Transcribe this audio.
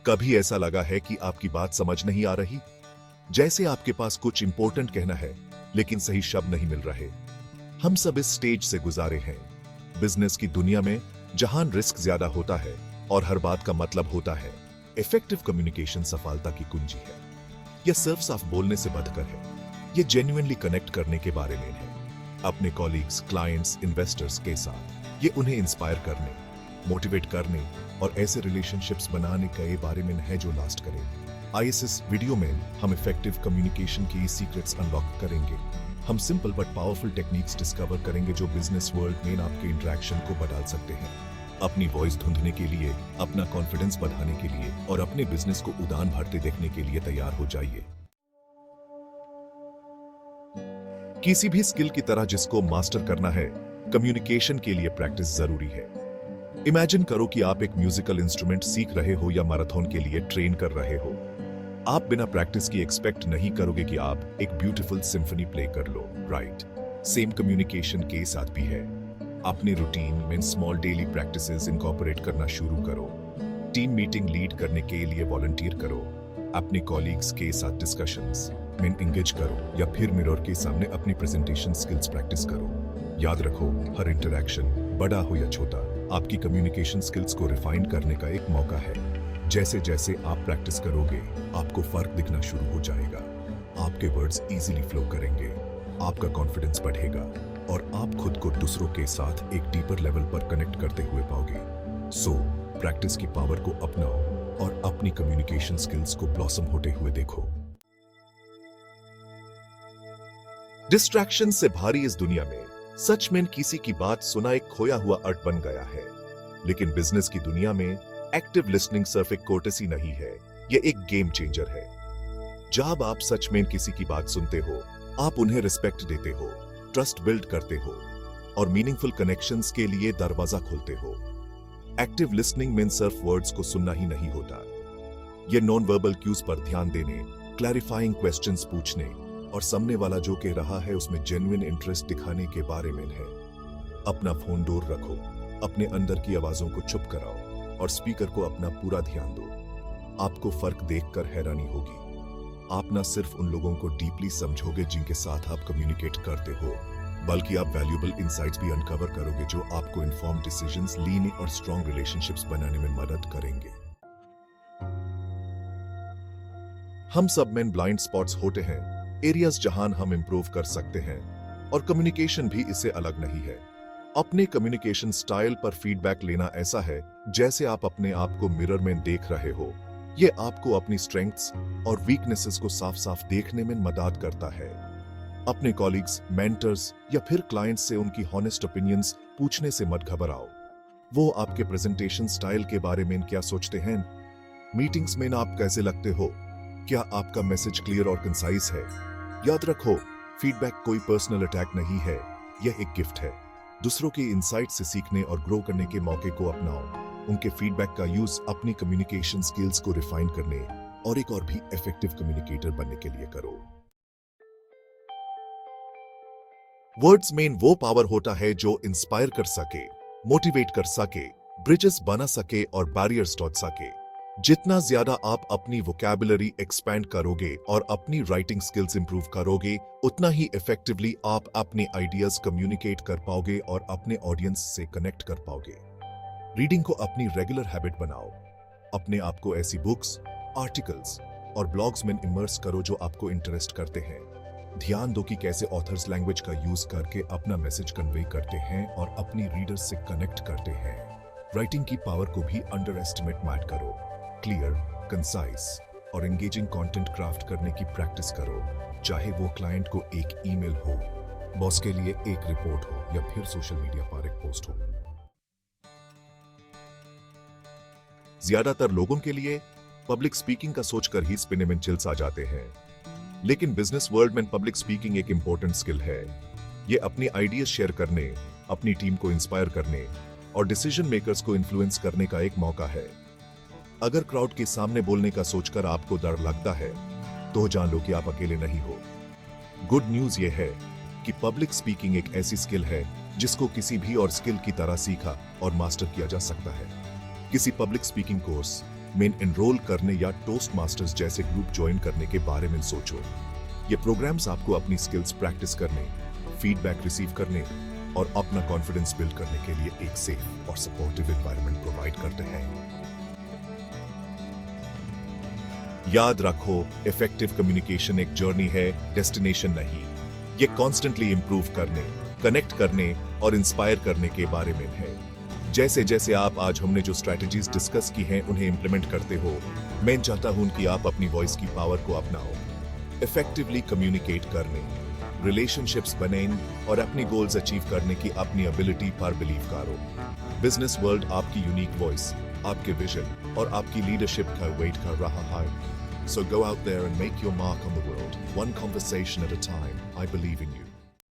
कभी ऐसा लगा है कि आपकी बात समझ नहीं आ रही? जैसे आपके पास कुछ इंपॉर्टेंट कहना है, लेकिन सही शब्द नहीं मिल रहे। हम सब इस स्टेज से गुजारे हैं। बिजनेस की दुनिया में जहां रिस्क ज्यादा होता है और हर बात का मतलब होता है, इफेक्टिव कम्युनिकेशन सफलता की कुंजी है। यह सिर्फ साफ बोलने से बढ़कर है। यह जेन्युइनली कनेक्ट करने के बारे में है। अपने कॉलीग्स, क्लाइंट्स, इन्वेस्टर्स के साथ। ये उन्हें इंस्पायर करने, मोटिवेट करने और ऐसे रिलेशनशिप्स बनाने के बारे में है जो लास्ट करें। इस वीडियो में हम इफेक्टिव कम्युनिकेशन की सीक्रेट्स अनलॉक करेंगे। हम simple but powerful techniques discover करेंगे जो बिजनेस वर्ल्ड में आपके इंटरेक्शन को बदल सकते हैं। अपनी वॉइस ढूंढने के लिए, अपना कॉन्फिडेंस बढ़ाने के लिए और अपने बिजनेस को उड़ान भरते देखने के लिए तैयार हो जाइए। किसी भी स्किल की तरह जिसको मास्टर करना है, कम्युनिकेशन के लिए प्रैक्टिस जरूरी है। इमेजिन करो कि आप एक म्यूजिकल इंस्ट्रूमेंट सीख रहे हो या मैराथन के लिए ट्रेन कर रहे हो। आप बिना प्रैक्टिस की एक्सपेक्ट नहीं करोगे कि आप एक ब्यूटीफुल सिम्फनी प्ले कर लो, राइट? सेम कम्युनिकेशन के साथ भी है। अपने रूटीन में स्मॉल डेली प्रैक्टिसेस इनकॉर्पोरेट करना शुरू करो। टीम मीटिंग लीड करने के लिए वॉलंटियर करो। अपने कॉलीग्स के साथ डिस्कशंस में एंगेज करो या फिर मिरर के सामने अपनी प्रेजेंटेशन स्किल्स प्रैक्टिस करो। याद रखो, हर इंटरैक्शन, बड़ा हो या छोटा, आपकी कम्युनिकेशन स्किल्स को रिफाइन करने का एक मौका है। जैसे जैसे आप प्रैक्टिस करोगे, आपको फर्क दिखना शुरू हो जाएगा। आपके वर्ड्स इजीली फ्लो करेंगे, आपका कॉन्फिडेंस बढ़ेगा और आप खुद को दूसरों के साथ एक डीपर लेवल पर कनेक्ट करते हुए पाओगे। सो प्रैक्टिस की पावर को अपनाओ और अपनी कम्युनिकेशन स्किल्स को ब्लॉसम होते हुए देखो। डिस्ट्रैक्शन से भारी इस दुनिया में सच में किसी की बात सुना एक खोया हुआ अर्थ बन गया है। लेकिन बिजनेस की दुनिया में एक्टिव लिसनिंग सिर्फ एक कोर्टेसी नहीं है, यह एक गेम चेंजर है। जब आप सच में किसी की बात सुनते हो, आप उन्हें रिस्पेक्ट देते हो, ट्रस्ट बिल्ड करते हो और मीनिंगफुल कनेक्शंस के लिए दरवाजा खोलते हो। एक्टिव लिसनिंग में सिर्फ वर्ड्स को सुनना ही नहीं होता। यह नॉन वर्बल क्यूज पर ध्यान देने, क्लैरिफाइंग क्वेश्चंस पूछने और सामने वाला जो कह रहा है उसमें जेन्युइन इंटरेस्ट दिखाने के बारे में है। अपना फोन दूर रखो, अपने अंदर की आवाजों को चुप कराओ और स्पीकर को अपना पूरा ध्यान दो। आपको फर्क देखकर हैरानी होगी। आप न सिर्फ उन लोगों को डीपली समझोगे जिनके साथ आप कम्युनिकेट करते हो, बल्कि आप वैल्यूएबल इनसाइट्स भी अनकवर करोगे जो आपको इन्फॉर्म डिसीजंस लेने और स्ट्रॉन्ग रिलेशनशिप्स बनाने में मदद करेंगे। हम सब में ब्लाइंड स्पॉट्स होते हैं, एरियाज जहां हम इंप्रूव कर सकते हैं और कम्युनिकेशन भी इससे अलग नहीं है। अपने कम्युनिकेशन स्टाइल पर फीडबैक लेना ऐसा है जैसे आप अपने आप को मिरर में देख रहे हो। यह आपको अपनी स्ट्रेंथ्स और वीकनेसेस को साफ साफ देखने में मदद करता है। अपने कॉलीग्स, मेंटर्स या फिर क्लाइंट्स से उनकी हॉनेस्ट ओपिनियंस पूछने से मत घबराओ। वो आपके प्रेजेंटेशन स्टाइल के बारे में क्या सोचते हैं? मीटिंग्स में आप कैसे लगते हो? क्या आपका मैसेज क्लियर और कंसाइज है? याद रखो, फीडबैक कोई पर्सनल अटैक नहीं है, यह एक गिफ्ट है। दूसरों के इनसाइट से सीखने और ग्रो करने के मौके को अपनाओ। उनके फीडबैक का यूज अपनी कम्युनिकेशन स्किल्स को रिफाइन करने और एक और भी इफेक्टिव कम्युनिकेटर बनने के लिए करो। वर्ड्स में वो पावर होता है जो इंस्पायर कर सके, मोटिवेट कर सके, ब्रिजेस बना सके और बैरियर्स तोड़ सके। जितना ज्यादा आप अपनी वोकैबुलरी एक्सपैंड करोगे और अपनी राइटिंग स्किल्स इंप्रूव करोगे, उतना ही इफेक्टिवली आप अपने आइडियाज कम्युनिकेट कर पाओगे और अपने ऑडियंस से कनेक्ट कर पाओगे। रीडिंग को अपनी रेगुलर हैबिट बनाओ। अपने आप को ऐसी बुक्स, आर्टिकल्स और ब्लॉग्स में इमर्स करो जो आपको इंटरेस्ट करते हैं। ध्यान दो कि कैसे ऑथर्स लैंग्वेज का यूज करके अपना मैसेज कन्वे करते हैं और अपनी रीडर्स से कनेक्ट करते हैं। राइटिंग की पावर को भी अंडर एस्टिमेट मत करो। क्लियर, कंसाइज और एंगेजिंग कंटेंट क्राफ्ट करने की प्रैक्टिस करो, चाहे वो क्लाइंट को एक ईमेल हो, बॉस के लिए एक रिपोर्ट हो या फिर सोशल मीडिया पर एक पोस्ट हो। ज्यादातर लोगों के लिए पब्लिक स्पीकिंग का सोचकर ही स्पिने में चिल्स आ जाते हैं। लेकिन बिजनेस वर्ल्ड में पब्लिक स्पीकिंग एक इंपॉर्टेंट स्किल है। यह अपनी आइडियाज शेयर करने, अपनी टीम को इंस्पायर करने और डिसीजन मेकर्स को इन्फ्लुएंस करने का एक मौका है। अगर क्राउड के सामने बोलने का सोचकर आपको डर लगता है, तो जान लो कि आप अकेले नहीं हो। गुड न्यूज यह है कि पब्लिक स्पीकिंग एक ऐसी स्किल है जिसको किसी भी और स्किल की तरह सीखा और मास्टर किया जा सकता है। किसी पब्लिक स्पीकिंग कोर्स, में एनरोल करने या टोस्ट मास्टर्स जैसे ग्रुप ज्वाइन करने के बारे में सोचो। ये प्रोग्राम्स आपको अपनी स्किल्स प्रैक्टिस करने, फीडबैक रिसीव करने और अपना कॉन्फिडेंस बिल्ड करने के लिए एक सेफ और सपोर्टिव एनवायरनमेंट प्रोवाइड करते हैं। याद रखो, इफेक्टिव कम्युनिकेशन एक जर्नी है, डेस्टिनेशन नहीं। ये कॉन्स्टेंटली इंप्रूव करने, कनेक्ट करने और इंस्पायर करने के बारे में है। जैसे जैसे आप आज हमने जो स्ट्रैटेजीज डिस्कस की हैं उन्हें इंप्लीमेंट करते हो, मैं चाहता हूं कि आप अपनी वॉइस की पावर को अपनाओ, इफेक्टिवली कम्युनिकेट करने, रिलेशनशिप्स बनाने और अपनी गोल्स अचीव करने की अपनी एबिलिटी पर बिलीव करो। बिजनेस वर्ल्ड आपकी यूनिक वॉइस, आपके विजन और आपकी लीडरशिप का वेट कर रहा है। So go out there and make your mark on the world, one conversation at a time. I believe in you.